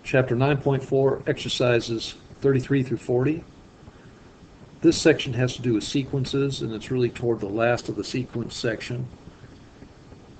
Chapter 9.4, exercises 33 through 40. This section has to do with sequences, and it's really toward the last of the sequence section.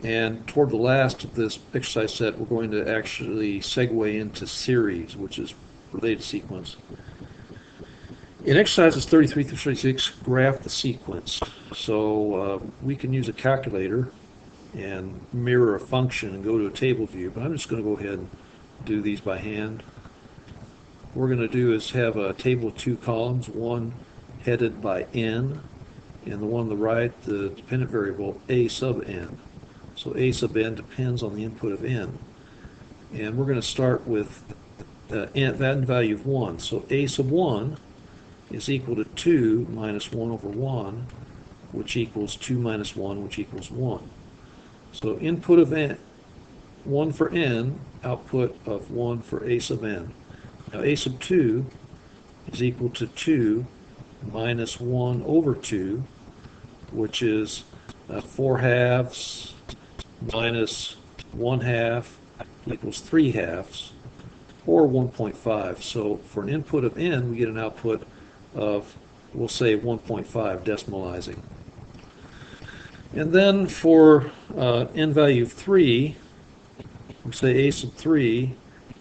And toward the last of this exercise set, we're going to actually segue into series, which is related to sequence. In exercises 33 through 36, graph the sequence. So we can use a calculator and mirror a function and go to a table view, but I'm just going to go ahead and do these by hand. What we're going to do is have a table of two columns, one headed by n, and the one on the right, the dependent variable a sub n. So a sub n depends on the input of n. And we're going to start with that n value of 1. So a sub 1 is equal to 2 minus 1 over 1, which equals 2 minus 1, which equals 1. So input of n, 1 for n, output of 1 for a sub n. Now a sub 2 is equal to 2 minus 1 over 2, which is 4 halves minus 1 half equals 3 halves, or 1.5. So for an input of n, we get an output of, we'll say, 1.5 decimalizing. And then for n value of 3, we say a sub 3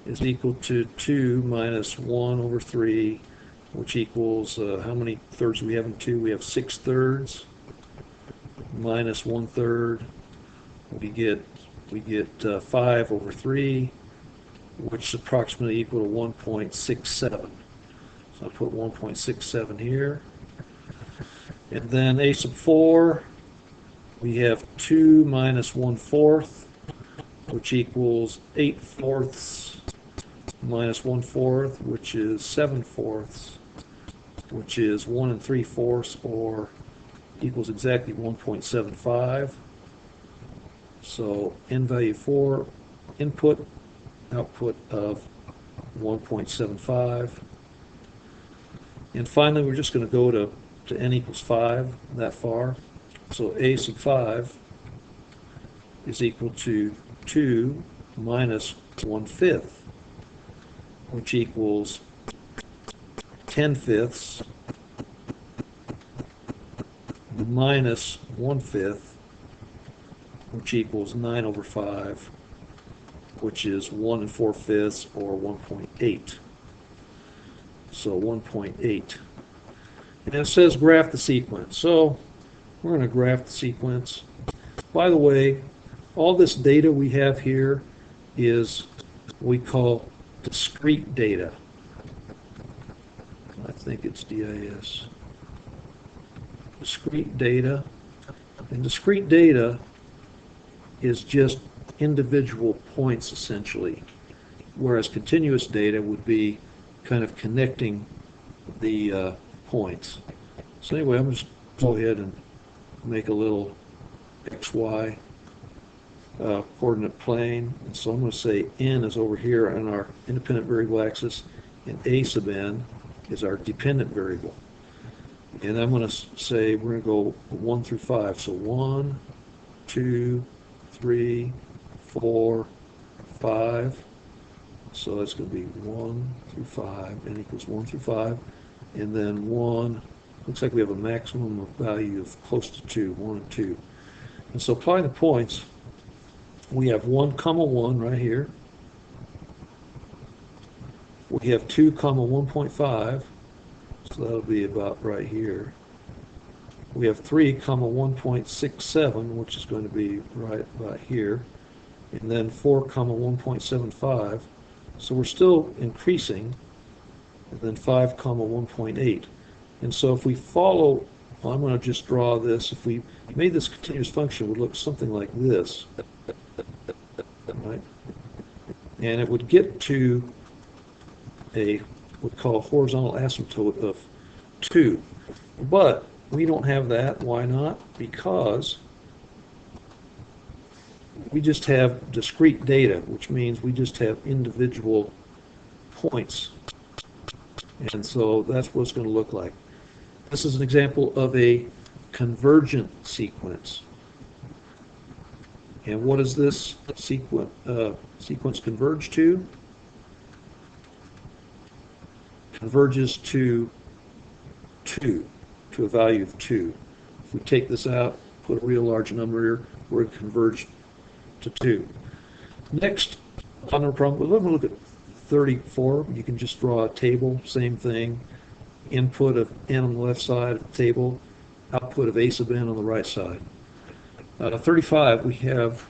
is equal to 2 minus 1 over 3, which equals, how many thirds do we have in 2? We have 6 thirds minus 1 third. We get 5 over 3, which is approximately equal to 1.67. So I put 1.67 here. And then a sub 4, we have 2 minus 1/4, which equals 8/4 minus 1/4, which is 7/4, which is 1 3/4, or equals exactly 1.75. So n value 4, input, output of 1.75. And finally, we're just going to go to n equals 5, that far. So a sub 5 is equal to 2 minus 1/5, which equals 10/5 minus 1/5, which equals 9 over 5, which is 1 4/5, or 1.8. So 1.8. And it says graph the sequence. So we're going to graph the sequence. By the way, all this data we have here is what we call discrete data. I think it's DIS. Discrete data. And discrete data is just individual points, essentially, whereas continuous data would be kind of connecting the points. So anyway, I'm just go ahead and make a little XY coordinate plane. And so I'm going to say n is over here on our independent variable axis, and a sub n is our dependent variable. And I'm going to say we're going to go 1 through 5. So 1, 2, 3, 4, 5. So that's going to be 1 through 5, n equals 1 through 5. And then 1, looks like we have a maximum of value of close to 2, 1 and 2. And so applying the points, we have 1, 1 right here. We have 2, 1.5, so that'll be about right here. We have 3, 1.67, which is going to be right about here. And then 4, 1.75. So we're still increasing. And then 5, 1.8. And so if we follow, well, I'm going to just draw this. If we made this continuous function, it would look something like this. Right? And it would get to a what we call a horizontal asymptote of 2. But we don't have that. Why not? Because we just have discrete data, which means we just have individual points. And so that's what it's going to look like. This is an example of a convergent sequence. And what does this sequence converge to? converges to 2, to a value of 2. If we take this out, put a real large number here, we're going to converge to 2. Next, on our problem, we're going to look at 34. You can just draw a table, same thing. Input of n on the left side of the table, output of a sub n on the right side. 35, we have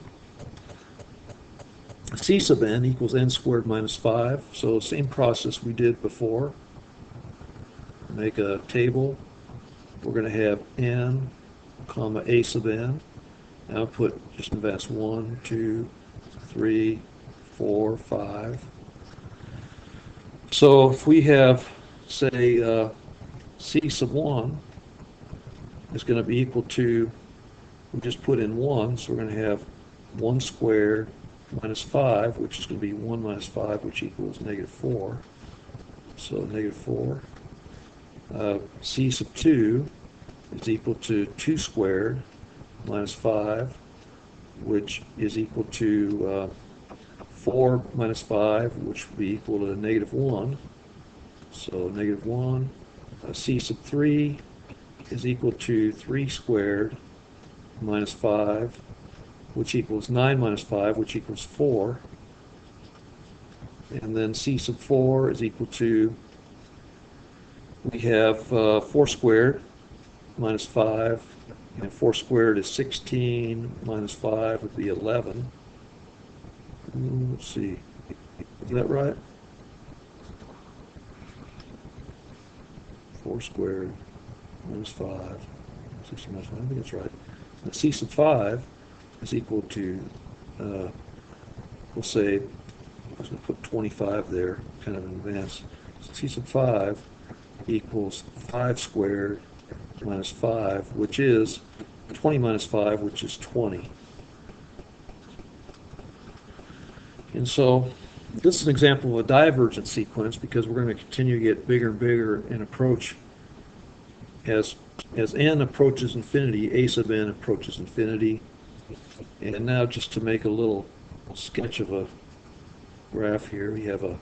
c sub n equals n squared minus 5. So same process we did before. Make a table. We're going to have n, comma, a sub n. Output, just advance 1, 2, 3, 4, 5. So if we have, say, c sub 1 is going to be equal to, we just put in 1, so we're going to have 1 squared minus 5, which is going to be 1 minus 5, which equals negative 4. So negative 4. C sub 2 is equal to 2 squared minus 5, which is equal to 4 minus 5, which would be equal to negative 1. So negative 1. C sub 3 is equal to 3 squared minus 5, which equals 9 minus 5, which equals 4. And then c sub 4 is equal to, we have 4 squared minus 5, and 4 squared is 16, minus 5 would be 11. Let's see, is that right? 4 squared minus 5, 16 minus 5, I think that's right. And c sub 5 is equal to, we'll say, I was going to put 25 there, kind of in advance. So c sub 5 equals 5 squared minus 5, which is 20 minus 5, which is 20. And so this is an example of a divergent sequence, because we're going to continue to get bigger and bigger and approach, as n approaches infinity, a sub n approaches infinity. And now, just to make a little sketch of a graph here, we have a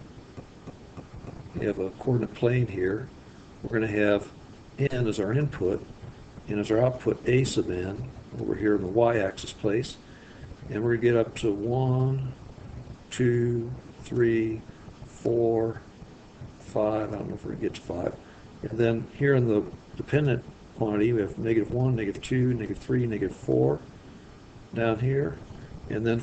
coordinate plane here. We're going to have n as our input, and as our output a sub n over here in the y-axis place. And we're going to get up to 1, 2, 3, 4, 5. I don't know if we're going to get to 5. And then here in the dependent quantity, we have negative 1, negative 2, negative 3, negative 4 down here. And then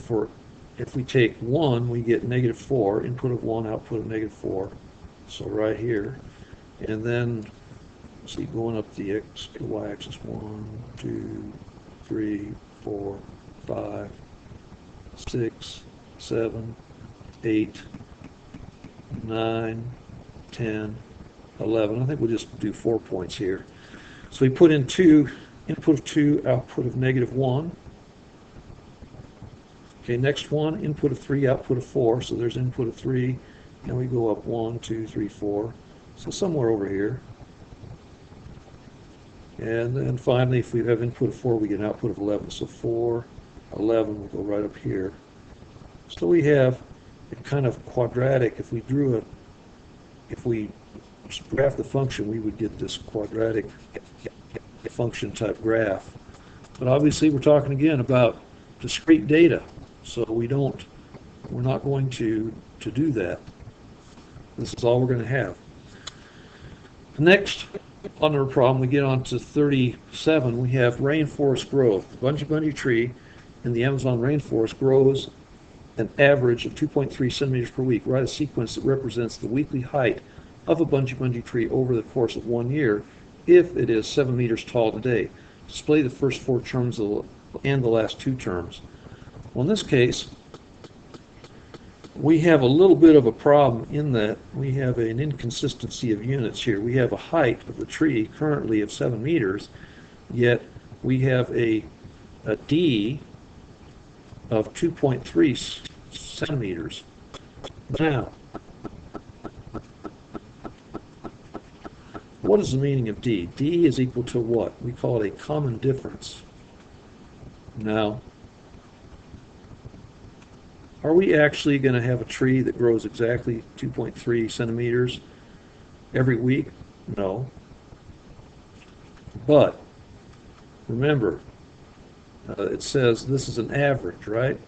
if we take 1, we get negative 4, input of 1, output of negative 4. So right here. And then, see, going up the y-axis, 1, 2, 3, 4, 5, 6, 7, 8, 9, 10, 11. I think we'll just do 4 points here. So we put in 2, input of 2, output of negative 1. Okay, next one, input of 3, output of 4. So there's input of 3, and we go up 1, 2, 3, 4. So somewhere over here. And then finally, if we have input of 4, we get an output of 11. So 4, 11 will go right up here. So we have a kind of quadratic. If we graph the function, we would get this quadratic function type graph. But obviously, we're talking again about discrete data. So we're not going to do that. This is all we're going to have. Next, on our problem, we get on to 37. We have rainforest growth. The Bunji tree in the Amazon rainforest grows an average of 2.3 centimeters per week. Write a sequence that represents the weekly height of a Bunji tree over the course of 1 year if it is 7 meters tall today. Display the first 4 terms and the last 2 terms. Well, in this case, we have a little bit of a problem in that we have an inconsistency of units here. We have a height of the tree currently of 7 meters, yet we have a D of 2.3 centimeters. Now, what is the meaning of D? D is equal to what? We call it a common difference. Now, are we actually going to have a tree that grows exactly 2.3 centimeters? every week? No. But remember, it says this is an average, right?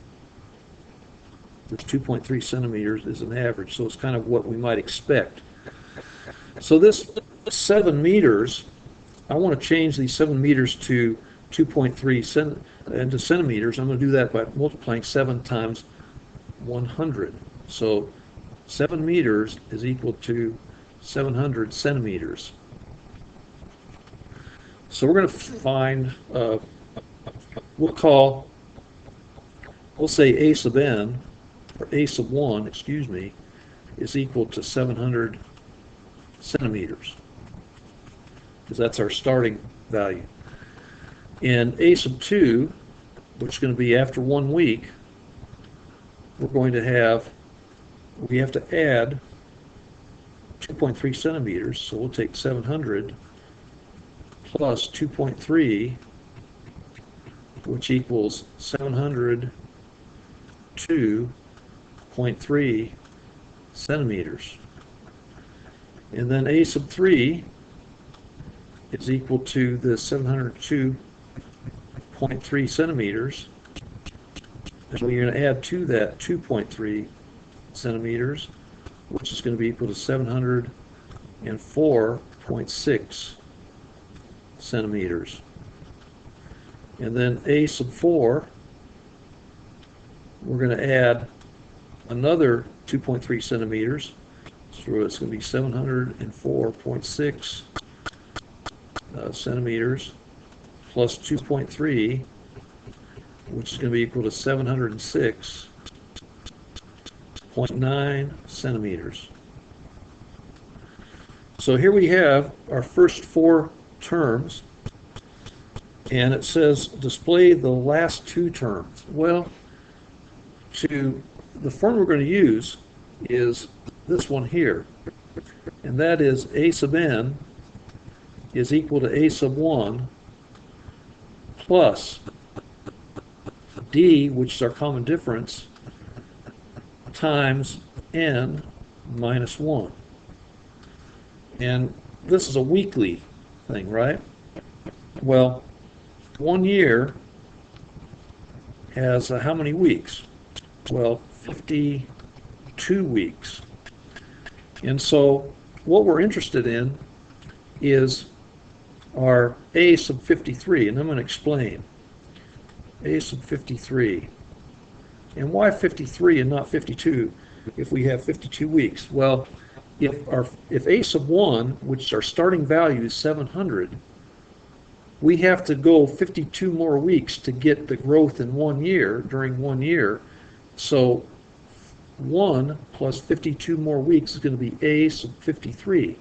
This 2.3 centimeters is an average, so it's kind of what we might expect. So this 7 meters, I want to change these 7 meters to 2.3 into centimeters. I'm going to do that by multiplying 7 times 100. So 7 meters is equal to 700 centimeters. So we're going to find, we'll say A sub n, or A sub 1, excuse me, is equal to 700 centimeters, because that's our starting value. In A sub 2, which is going to be after 1 week, we're going to have, we have to add 2.3 centimeters, so we'll take 700 plus 2.3, which equals 702.3 centimeters. And then A sub 3 is equal to the 702.3 centimeters. And we're going to add to that 2.3 centimeters, which is going to be equal to 704.6 centimeters. And then A sub 4, we're going to add another 2.3 centimeters. So it's going to be 704.6 centimeters plus 2.3, which is going to be equal to 706.9 centimeters. So here we have our first 4 terms, and it says display the last 2 terms. Well, the formula we're going to use is this one here, and that is A sub n is equal to A sub 1 plus D, which is our common difference, times n minus 1. And this is a weekly thing, right? Well, 1 year has how many weeks? Well, 52 weeks. And so what we're interested in is our A sub 53, and I'm going to explain. A sub 53. And why 53 and not 52 if we have 52 weeks? Well, if A sub 1, which is our starting value, is 700, we have to go 52 more weeks to get the growth in 1 year, during 1 year. So 1 plus 52 more weeks is going to be A sub 53.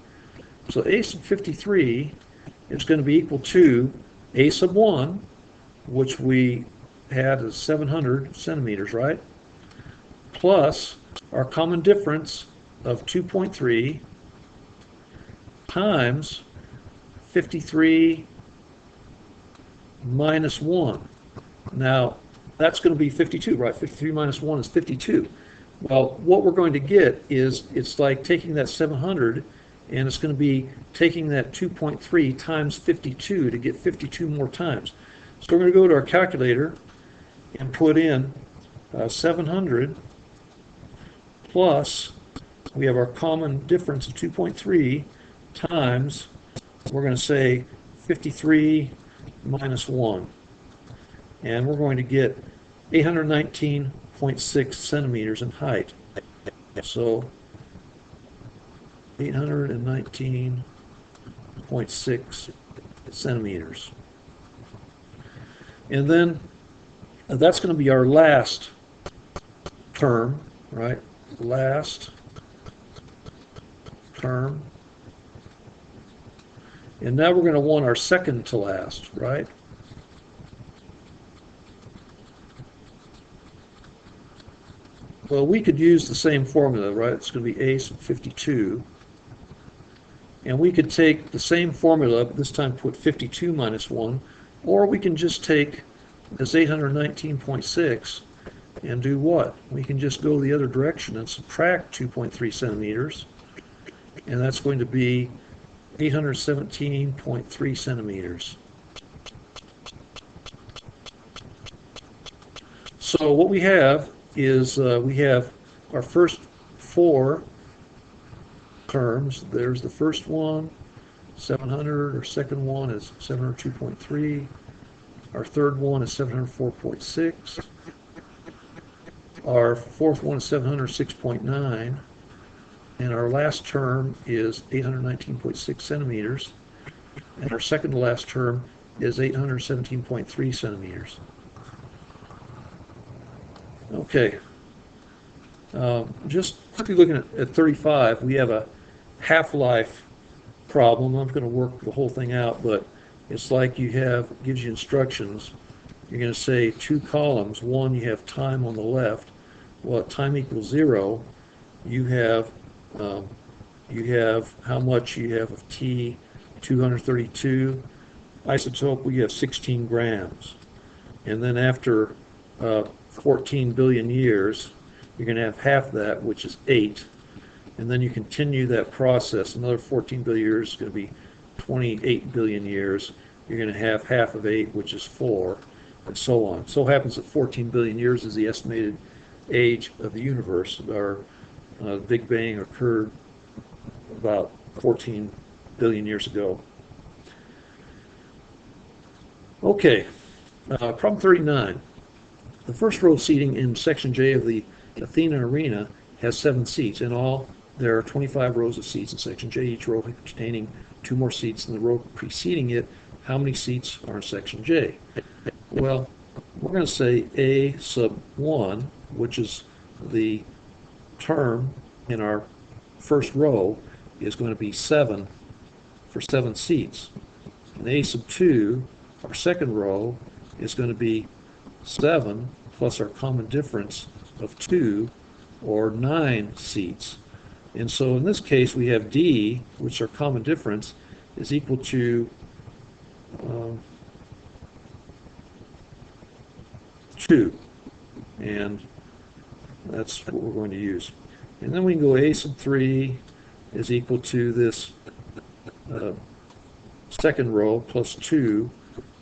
So A sub 53 is going to be equal to A sub 1, which we had as 700 centimeters, right? Plus our common difference of 2.3 times 53 minus 1. Now, that's going to be 52, right? 53 minus 1 is 52. Well, what we're going to get is, it's like taking that 700, and it's going to be taking that 2.3 times 52 to get 52 more times. So we're going to go to our calculator and put in 700 plus, we have our common difference of 2.3 times, we're going to say 53 minus 1. And we're going to get 819.6 centimeters in height. So 819.6 centimeters. And then that's going to be our last term, right? Last term. And now we're going to want our second to last, right? Well, we could use the same formula, right? It's going to be A sub 52. And we could take the same formula, but this time put 52 minus 1, or we can just take this 819.6 and do what? We can just go the other direction and subtract 2.3 centimeters, and that's going to be 817.3 centimeters. So what we have is we have our first four terms. There's the first one, 700. Our second one is 702.3. Our third one is 704.6. Our fourth one is 706.9. And our last term is 819.6 centimeters. And our second to last term is 817.3 centimeters. Okay. Just quickly looking at 35, we have a half-life problem. I'm going to work the whole thing out, but it's like gives you instructions. You're going to say two columns. One, you have time on the left. Well, at time equals 0, you have how much you have of T 232 isotope. We have 16 grams, and then after 14 billion years, you're going to have half that, which is 8. And then you continue that process. Another 14 billion years is going to be 28 billion years. You're going to have half of 8, which is 4, and so on. So it happens that 14 billion years is the estimated age of the universe. Our Big Bang occurred about 14 billion years ago. Okay, problem 39. The first row seating in section J of the Athena arena has 7 seats. In all, there are 25 rows of seats in section J, each row containing 2 more seats than the row preceding it. How many seats are in section J? Well, we're going to say A sub 1, which is the term in our first row, is going to be 7 for 7 seats. And A sub 2, our second row, is going to be 7 plus our common difference of 2, or 9 seats. And so in this case, we have D, which our common difference, is equal to 2. And that's what we're going to use. And then we can go A sub 3 is equal to this second row plus 2,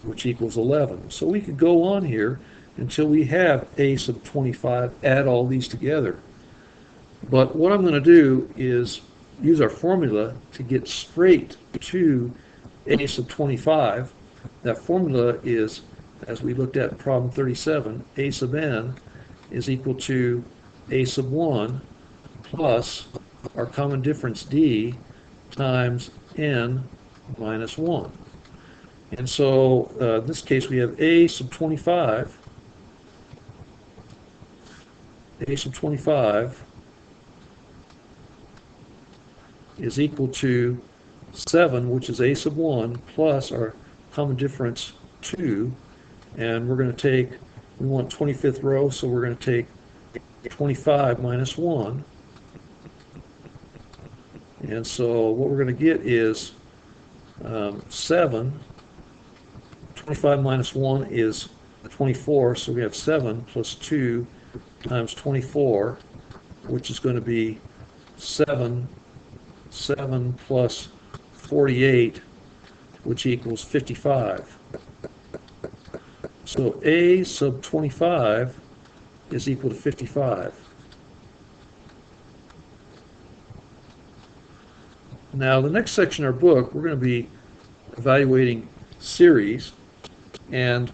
which equals 11. So we could go on here until we have A sub 25, add all these together. But what I'm going to do is use our formula to get straight to A sub 25. That formula is, as we looked at in problem 37, A sub n is equal to A sub 1 plus our common difference D times n minus 1. And so in this case, we have A sub 25. A sub 25 is equal to 7, which is A sub 1, plus our common difference 2. And we're going to take, we want 25th row, so we're going to take 25 minus 1. And so what we're going to get is 7. 25 minus 1 is 24, so we have 7 plus 2 times 24, which is going to be 7 plus 48, which equals 55. So A sub 25 is equal to 55. Now, the next section of our book, we're going to be evaluating series, and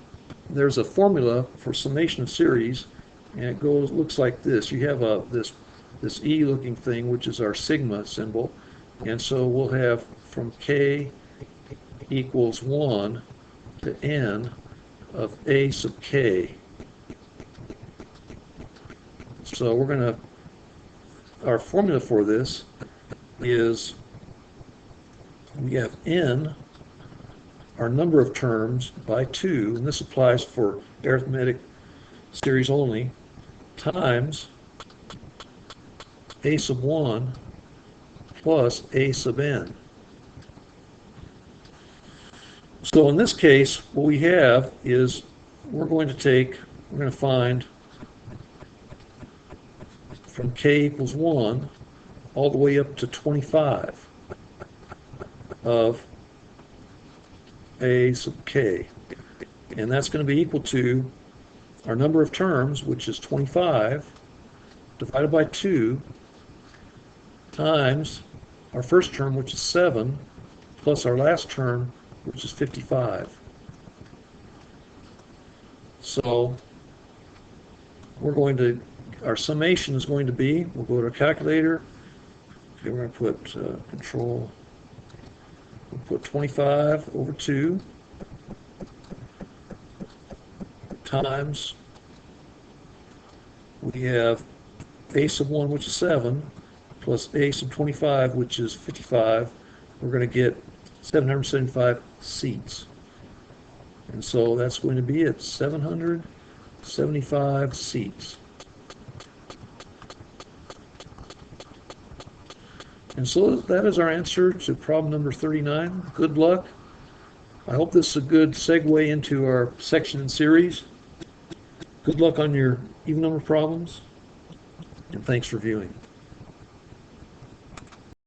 there's a formula for summation of series, and it looks like this. You have this E-looking thing, which is our sigma symbol, and so we'll have from K equals 1 to N of A sub K. So we're going to, our formula for this is we have N, our number of terms, by 2, and this applies for arithmetic series only, times A sub 1 plus A sub n. So in this case, what we have is we're going to find from K equals 1 all the way up to 25 of a sub k. And that's going to be equal to our number of terms, which is 25, divided by 2, times our first term, which is 7, plus our last term, which is 55. So our summation is going to be, we'll go to our calculator. Okay, we're going to put control, we'll put 25 over 2 times, we have a sub 1, which is 7, plus a sub 25, which is 55. We're going to get 775 seats. And so that's going to be it, 775 seats. And so that is our answer to problem number 39. Good luck. I hope this is a good segue into our section and series. Good luck on your even number problems, and thanks for viewing.